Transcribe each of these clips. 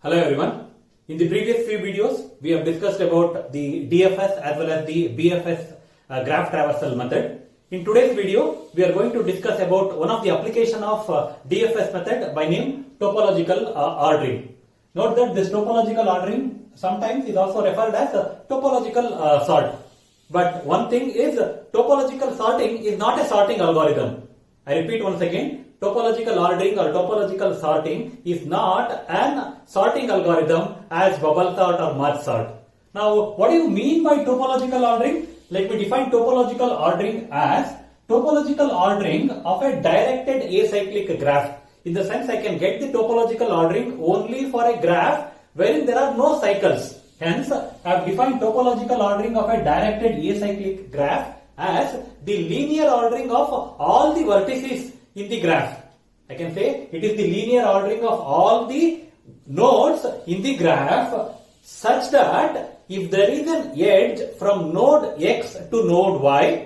Hello everyone. In the previous few videos, we have discussed about the DFS as well as the BFS graph traversal method. In today's video, we are going to discuss about one of the application of DFS method by name topological ordering. Note that this topological ordering sometimes is also referred as topological sort. But one thing is topological sorting is not a sorting algorithm. I repeat once again. Topological ordering or topological sorting is not an sorting algorithm as bubble sort or merge sort. Now, what do you mean by topological ordering? Let me define topological ordering as topological ordering of a directed acyclic graph. In the sense, I can get the topological ordering only for a graph wherein there are no cycles. Hence, I have defined topological ordering of a directed acyclic graph as the linear ordering of all the vertices in the graph. I can say it is the linear ordering of all the nodes in the graph such that if there is an edge from node X to node Y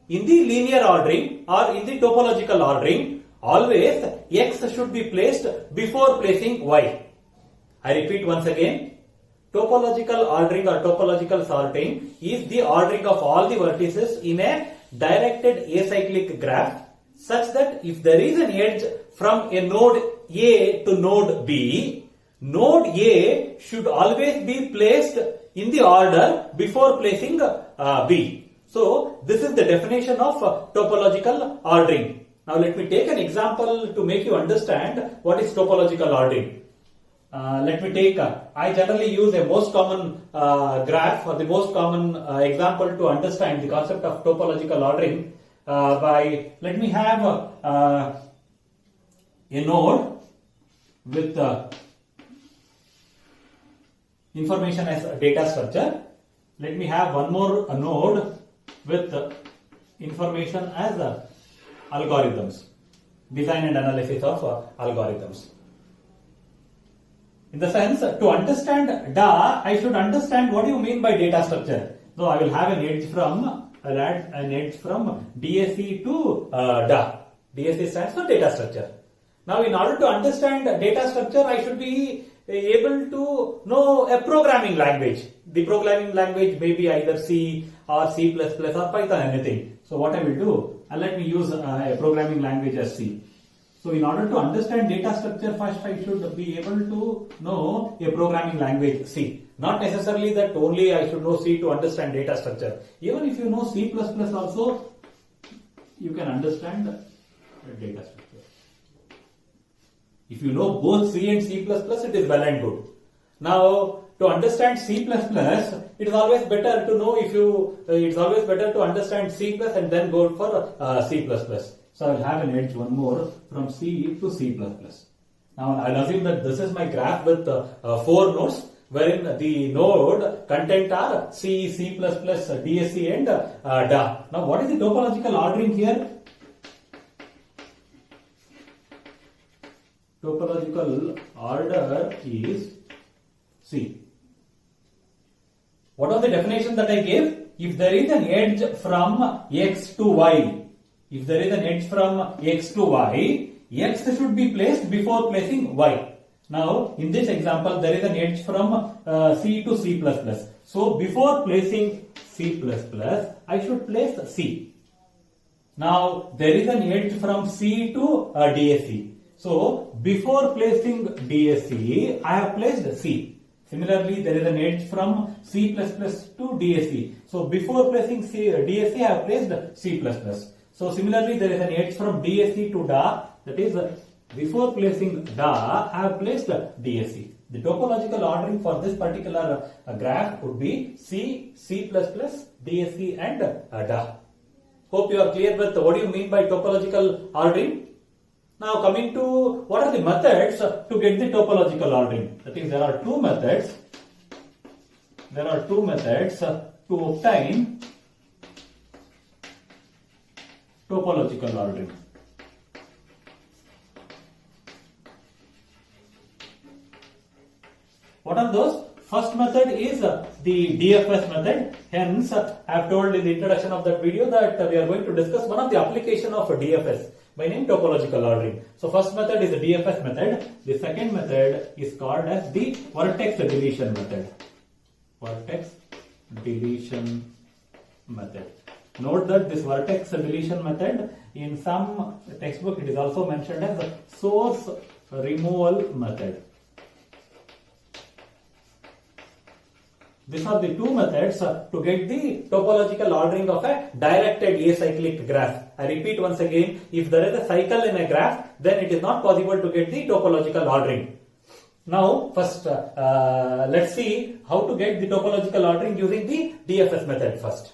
in the linear ordering or in the topological ordering, always X should be placed before placing Y. I repeat once again, topological ordering or topological sorting is the ordering of all the vertices in a directed acyclic graph such that if there is an edge from a node A to node B, node A should always be placed in the order before placing B. So, this is the definition of topological ordering. Now, let me take an example to make you understand what is topological ordering. Let me take, I generally use a most common graph or the most common example to understand the concept of topological ordering. Let me have a node with information as a data structure. Let me have one more node with information as algorithms, design and analysis of algorithms. In the sense, to understand DA, I should understand what you mean by data structure. So, I will have an edge from I'll add an edge from DSE to DA. DSE stands for data structure. Now, in order to understand data structure, I should be able to know a programming language. The programming language may be either C or C++ or Python, anything. So, what I will do, let me use a programming language as C. So, in order to understand data structure, first I should be able to know a programming language C. Not necessarily that only I should know C to understand data structure. Even if you know C++ also, you can understand data structure. If you know both C and C++, it is well and good. Now, to understand C++, it is always better to know it's always better to understand C and then go for C++. So, I will have an edge one more from C to C++. Now, I will assume that this is my graph with 4 nodes, wherein the node content are C, C++, DSE and DA. Now, what is the topological ordering here? Topological order is C. What was the definition that I gave? If there is an edge from X to Y, if there is an edge from X to Y, X should be placed before placing Y. Now, in this example, there is an edge from C to C++. So, before placing C++, I should place C. Now, there is an edge from C to DSE. So, before placing DSE, I have placed C. Similarly, there is an edge from C++ to DSE. So, before placing DSE, I have placed C++. So, similarly, there is an edge from DSE to DA, that is, before placing DA, I have placed DSE. The topological ordering for this particular graph would be C, C++, DSE and DA. Hope you are clear with what do you mean by topological ordering. Now, coming to what are the methods to get the topological ordering. That is, there are two methods. There are two methods to obtain topological ordering. What are those? First method is the DFS method. Hence, I have told in the introduction of that video that we are going to discuss one of the application of DFS. by name topological ordering. So first method is the DFS method. The second method is called as the vertex deletion method. Vertex deletion method. Note that this vertex deletion method, in some textbook it is also mentioned as the source removal method. These are the two methods to get the topological ordering of a directed acyclic graph. I repeat once again, if there is a cycle in a graph, then it is not possible to get the topological ordering. Now, first, let's see how to get the topological ordering using the DFS method first.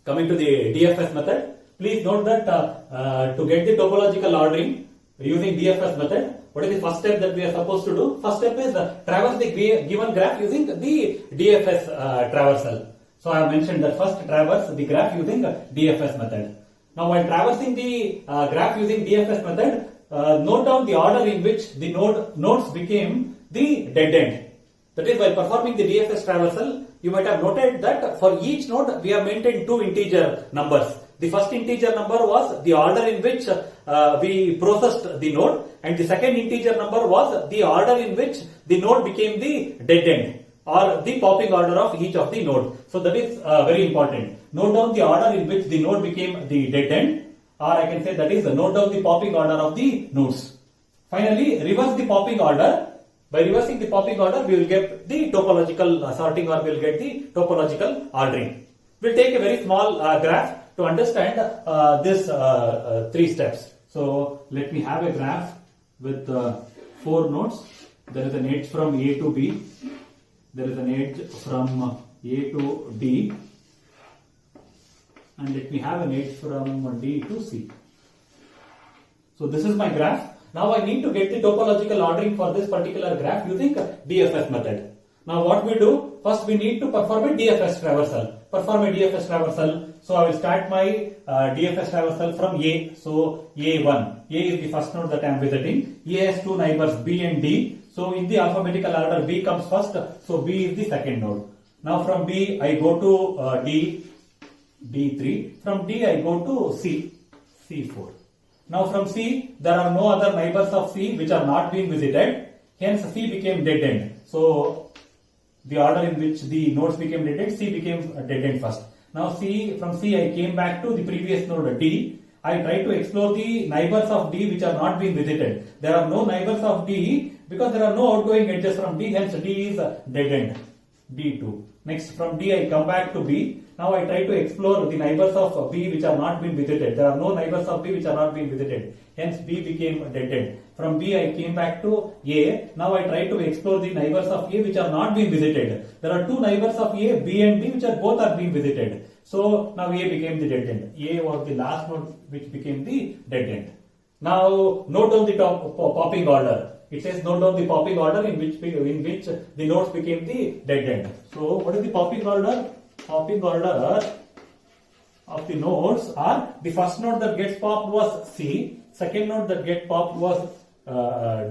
Coming to the DFS method, please note that to get the topological ordering using DFS method, what is the first step that we are supposed to do? First step is traverse the given graph using the DFS traversal. So I have mentioned that first traverse the graph using DFS method. Now while traversing the graph using DFS method, note down the order in which the nodes became the dead end. That is, while performing the DFS traversal, you might have noted that for each node we have maintained two integer numbers. The first integer number was the order in which we processed the node, and the second integer number was the order in which the node became the dead end or the popping order of each of the node. So that is very important. Note down the order in which the node became the dead end, or I can say that is note down the popping order of the nodes. Finally, reverse the popping order. By reversing the popping order, we will get the topological sorting, or we will get the topological ordering. We will take a very small graph to understand this three steps. So let me have a graph with 4 nodes. There is an edge from A to B. There is an edge from A to D. And let me have an edge from D to C. So this is my graph. Now I need to get the topological ordering for this particular graph using DFS method. Now what we do? First we need to perform a DFS traversal. Perform a DFS traversal. So I will start my DFS traversal from A. So A1. A is the first node that I am visiting. A has two neighbors B and D. So in the alphabetical order B comes first. So B is the second node. Now from B I go to D, D3. From D I go to C, C4. Now from C, there are no other neighbors of C which are not being visited. Hence C became dead end. So the order in which the nodes became dead end, C became dead end first. Now from C I came back to the previous node D. I try to explore the neighbors of D which are not being visited. There are no neighbors of D because there are no outgoing edges from D. Hence D is dead end. D2. Next from D I come back to B. Now I try to explore the neighbors of B which are not being visited. There are no neighbors of B which are not being visited. Hence B became dead end. From B I came back to A. Now I try to explore the neighbors of A which are not being visited. There are two neighbors of A, B and D, which are both are being visited. So now A became the dead end. A was the last node which became the dead end. Now note down the popping order. It says note down the popping order in which the nodes became the dead end. So what is the popping order? Popping order of the nodes are: the first node that gets popped was C, second node that gets popped was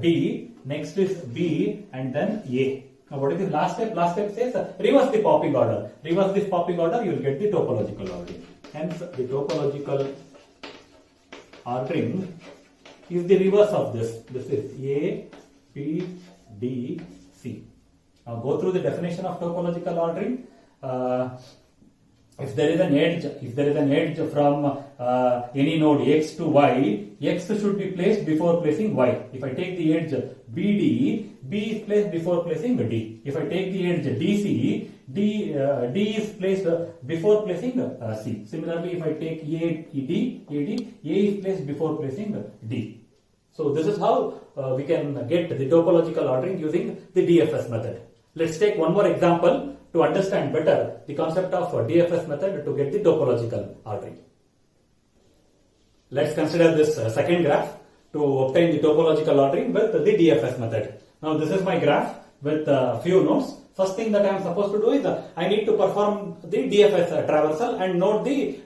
D, next is B, and then A. Now what is the last step? Last step says reverse the popping order. Reverse this popping order, you will get the topological ordering. Hence the topological ordering is the reverse of this. This is A, B, D, C. Now go through the definition of topological ordering. If there is an edge from any node X to Y, X should be placed before placing Y. If I take the edge BD, B is placed before placing D. If I take the edge DC, D is placed before placing C. Similarly, if I take AD, A is placed before placing D. So this is how we can get the topological ordering using the DFS method. Let's take one more example to understand better the concept of DFS method to get the topological ordering. Let's consider this second graph to obtain the topological ordering with the DFS method. Now this is my graph with few nodes. First thing that I am supposed to do is I need to perform the DFS traversal and note the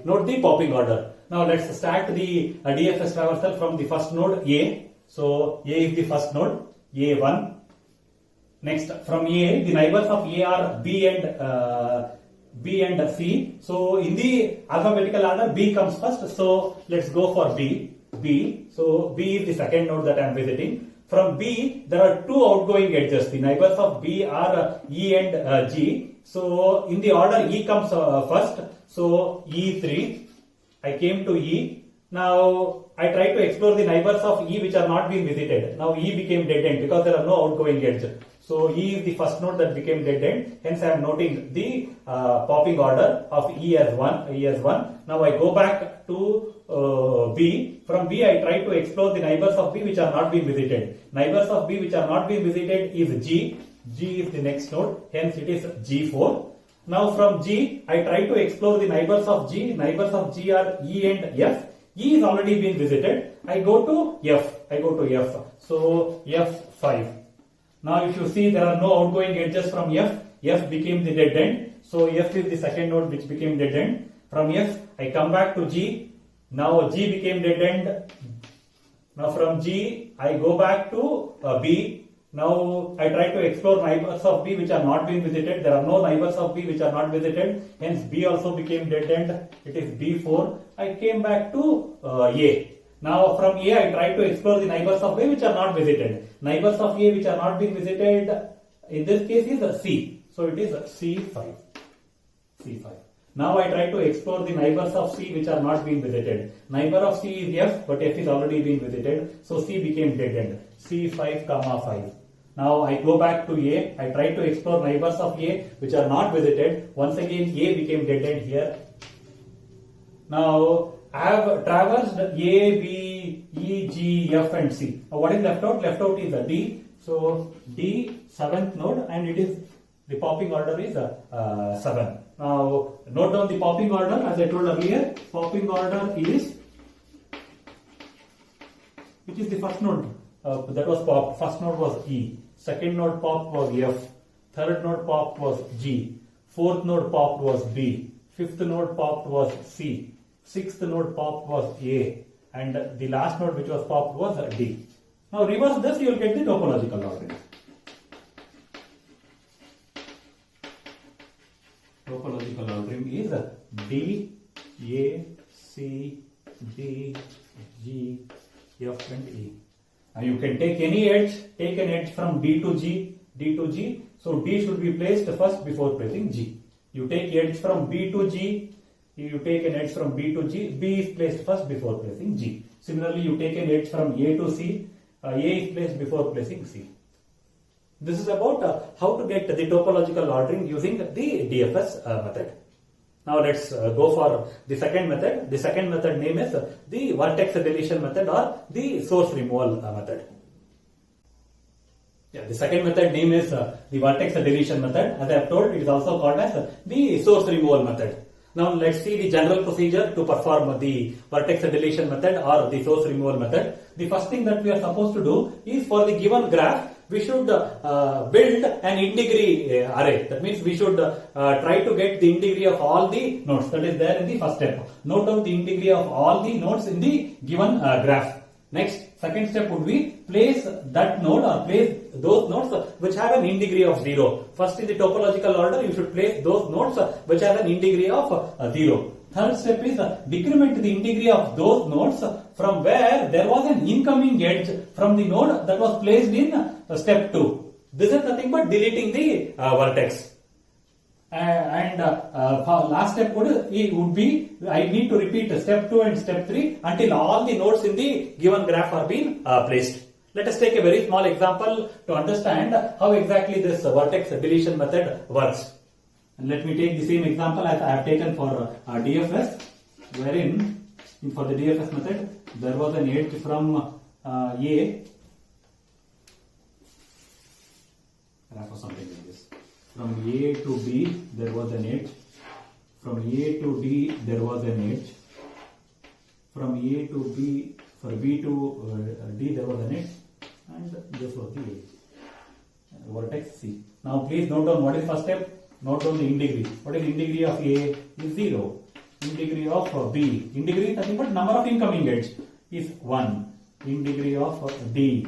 note the popping order. Now let's start the DFS traversal from the first node A. So A is the first node, A1. Next from A, the neighbors of A are B and B and C. So in the alphabetical order, B comes first. So let's go for B. So B is the second node that I am visiting. From B, there are two outgoing edges. The neighbors of B are E and G. So in the order, E comes first. So E3. I came to E. Now I try to explore the neighbors of E which are not being visited. Now E became dead end because there are no outgoing edges. So E is the first node that became dead end. Hence I am noting the popping order of E as 1. Now I go back to B. From B I try to explore the neighbors of B which are not being visited. Neighbors of B which are not being visited is G. G is the next node. Hence it is G4. Now from G I try to explore the neighbors of G. Neighbors of G are E and F. E is already been visited. I go to F. So F5. Now if you see, there are no outgoing edges from F. F became the dead end. So F is the second node which became dead end. From F I come back to G. Now G became dead end. Now from G I go back to B. Now I try to explore neighbors of B which are not being visited. There are no neighbors of B which are not visited. Hence B also became dead end. It is B4. I came back to A. Now from A I try to explore the neighbors of A which are not visited. Neighbors of A which are not being visited in this case is C. So it is C5. Now I try to explore the neighbors of C which are not being visited. Neighbor of C is F, but F is already been visited. So C became dead end. C5, 5. Now I go back to A. I try to explore neighbors of A which are not visited. Once again A became dead end here. Now I have traversed A, B, E, G, F and C. Now what is left out? Left out is a D. So D, 7th node, and it is the popping order is 7. Now note down the popping order as I told earlier. Popping order is, which is the first node that was popped. First node was E. Second node popped was F. Third node popped was G. Fourth node popped was B. Fifth node popped was C. Sixth node popped was A. And the last node which was popped was D. Now reverse this, you will get the topological ordering. Topological ordering is D, A, C, D, G, F and E. Now you can take any edge, take an edge from D to G. So D should be placed first before placing G. You take edge from B to G, you take an edge from B to G, B is placed first before placing G. Similarly, you take an edge from A to C, A is placed before placing C. This is about how to get the topological ordering using the DFS method. Now let's go for the second method. The second method name is the vertex deletion method or the source removal method. The second method name is the vertex deletion method. As I have told, it is also called as the source removal method. Now let's see the general procedure to perform the vertex deletion method or the source removal method. The first thing that we are supposed to do is, for the given graph, we should build an in-degree array. That means we should try to get the in-degree of all the nodes. That is there in the first step. Note down the in-degree of all the nodes in the given graph. Next, second step would be place that node or place those nodes which have an in-degree of 0. First, in the topological order, you should place those nodes which have an in-degree of 0. Third step is decrement the in-degree of those nodes from where there was an incoming edge from the node that was placed in step 2. This is nothing but deleting the vertex. Last step would be I need to repeat step 2 and step 3 until all the nodes in the given graph are being placed. Let us take a very small example to understand how exactly this vertex deletion method works. And let me take the same example as I have taken for DFS, wherein for the DFS method there was an edge from A. For something like this. From A to B there was an edge. From A to D there was an edge. From A to B, for B to D there was an edge, and this was the edge. Vertex C. Now please note down what is first step. Note down the in-degree. What is in-degree of A? Is 0. In-degree of B. In-degree is nothing but number of incoming edge is 1. In-degree of D.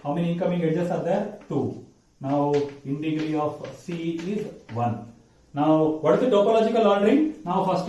How many incoming edges are there? 2. Now in-degree of C is 1. Now, what is the topological ordering? Now, first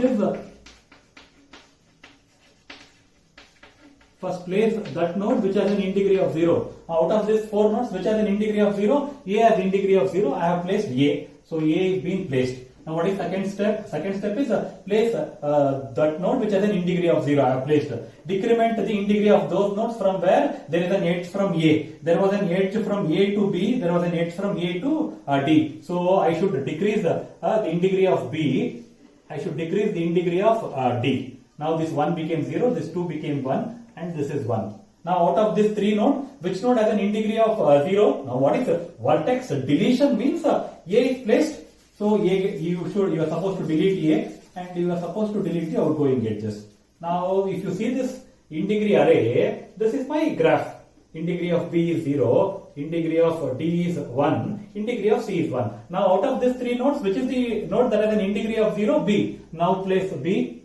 place that node which has an int degree of 0. Out of these 4 nodes which has an int degree of 0, A has int degree of 0, I have placed A. So, A is being placed. Now, what is second step? Second step is place that node which has an int degree of 0. I have placed. Decrement the int degree of those nodes from where there is an edge from A. There was an edge from A to B. There was an edge from A to D. So, I should decrease the int degree of B. I should decrease the int degree of D. Now, this 1 became 0. This 2 became 1. And this is 1. Now, out of this 3 node, which node has an int degree of 0? Now, what is vertex deletion means A is placed. So, you are supposed to delete A and you are supposed to delete the outgoing edges. Now, if you see this int degree array, this is my graph. Int degree of B is 0, int degree of D is 1, int degree of C is 1. Now, out of these 3 nodes, which is the node that has an int degree of 0? B. Now, place B.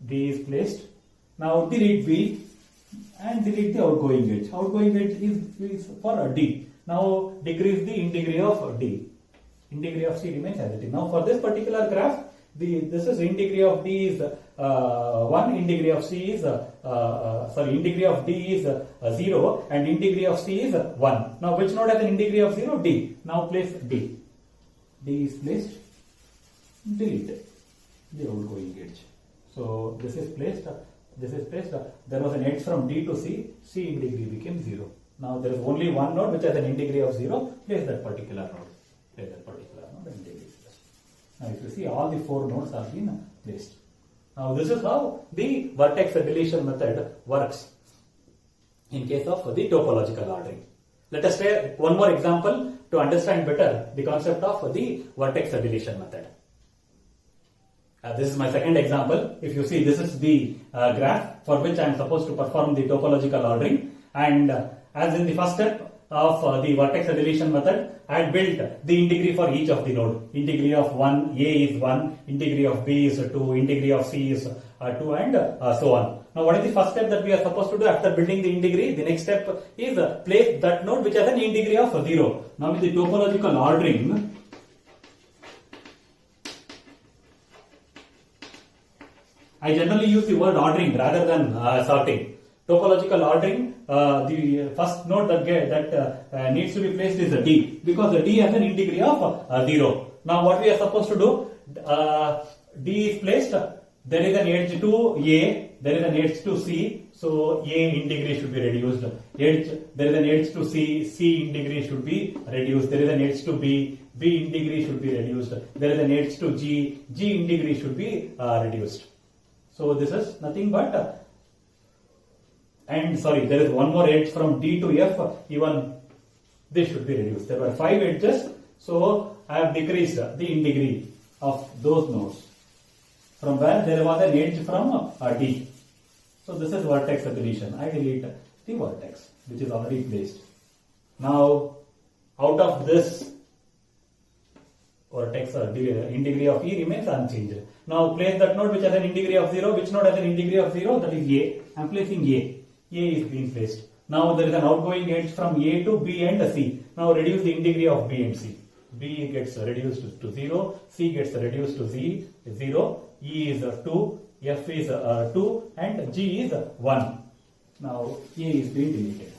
B is placed. Now, delete B. And delete the outgoing edge. Outgoing edge is for D. Now decrease the int degree of D. Int degree of C remains as it is. Now for this particular graph, this is int degree of D is 1, int degree of C is int degree of D is 0, and int degree of C is 1. Now which node has an int degree of 0? D. Now place D. D is placed. Delete the outgoing edge. So this is placed. This is placed. There was an edge from D to C. C int degree became 0. Now there is only one node which has an int degree of 0. Place that particular node. Place that particular node and degree. Now if you see, all the 4 nodes have been placed. Now this is how the vertex deletion method works in case of the topological ordering. Let us take one more example to understand better the concept of the vertex deletion method. This is my second example. If you see, this is the graph for which I am supposed to perform the topological ordering, and as in the first step of the vertex deletion method, I had built the int degree for each of the node. Int degree of 1, A is 1, int degree of B is 2, int degree of C is 2, and so on. Now what is the first step that we are supposed to do after building the int degree? The next step is place that node which has an int degree of 0. Now with the topological ordering, I generally use the word ordering rather than sorting. Topological ordering, the first node that needs to be placed is the D, because the D has an int degree of 0. Now what we are supposed to do? D is placed. There is an edge to A. There is an edge to C. So A int degree should be reduced. There is an edge to C. C int degree should be reduced. There is an edge to B. B int degree should be reduced. There is an edge to G. G int degree should be reduced. So this is nothing but, there is one more edge from D to F, even this should be reduced. There were 5 edges, so I have decreased the int degree of those nodes from where there was an edge from D. So this is vertex deletion. I delete the vertex which is already placed. Now out of this vertex int degree of E remains unchanged. Now place that node which has an int degree of 0. Which node has an int degree of 0? That is A. I am placing A. A is being placed. Now there is an outgoing edge from A to B and C. Now reduce the int degree of B and C. B gets reduced to 0. C gets reduced to 0. E is 2. F is 2. And G is 1. Now A is being deleted.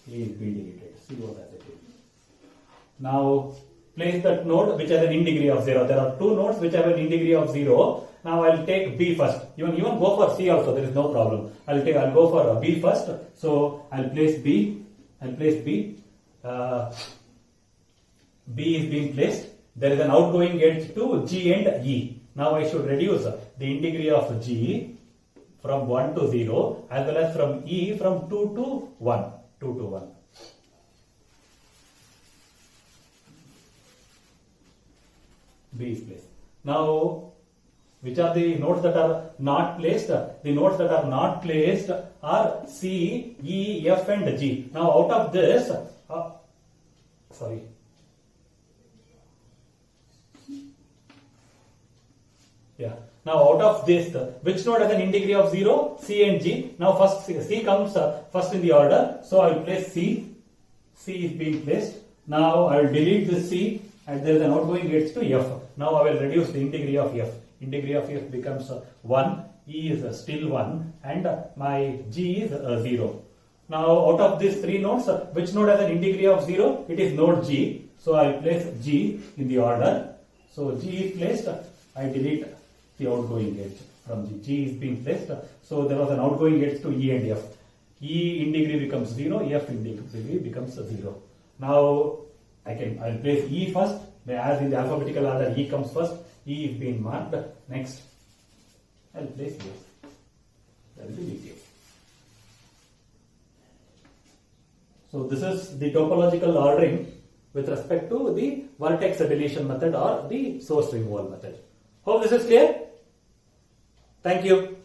A is being deleted. C was as it is. Now place that node which has an int degree of 0. There are 2 nodes which have an int degree of 0. Now I will take B first. Even go for C also. There is no problem. I'll go for B first. So I'll place B. B is being placed. There is an outgoing edge to G and E. Now I should reduce the int degree of G from 1 to 0, as well as from E from 2 to 1. 2 to 1. B is placed. Now, which are the nodes that are not placed? The nodes that are not placed are C, E, F and G. Now out of this, Now out of this, which node has an int degree of 0? C and G. Now first C comes first in the order. So I will place C. C is being placed. Now I will delete this C and there is an outgoing edge to F. Now I will reduce the degree of F. Degree of F becomes 1, E is still 1, and my G is 0. Now out of these three nodes, which node has an degree of 0? It is node G. So I will place G in the order. So G is placed, I delete the outgoing edge from G. G is being placed. So there was an outgoing edge to E and F. E in degree becomes 0, F in degree becomes 0. Now I will place E first, as in the alphabetical order E comes first. E is being marked. Next, I will place F. That will be detail. So this is the topological ordering with respect to the vertex deletion method or the source removal method. Hope this is clear. Thank you.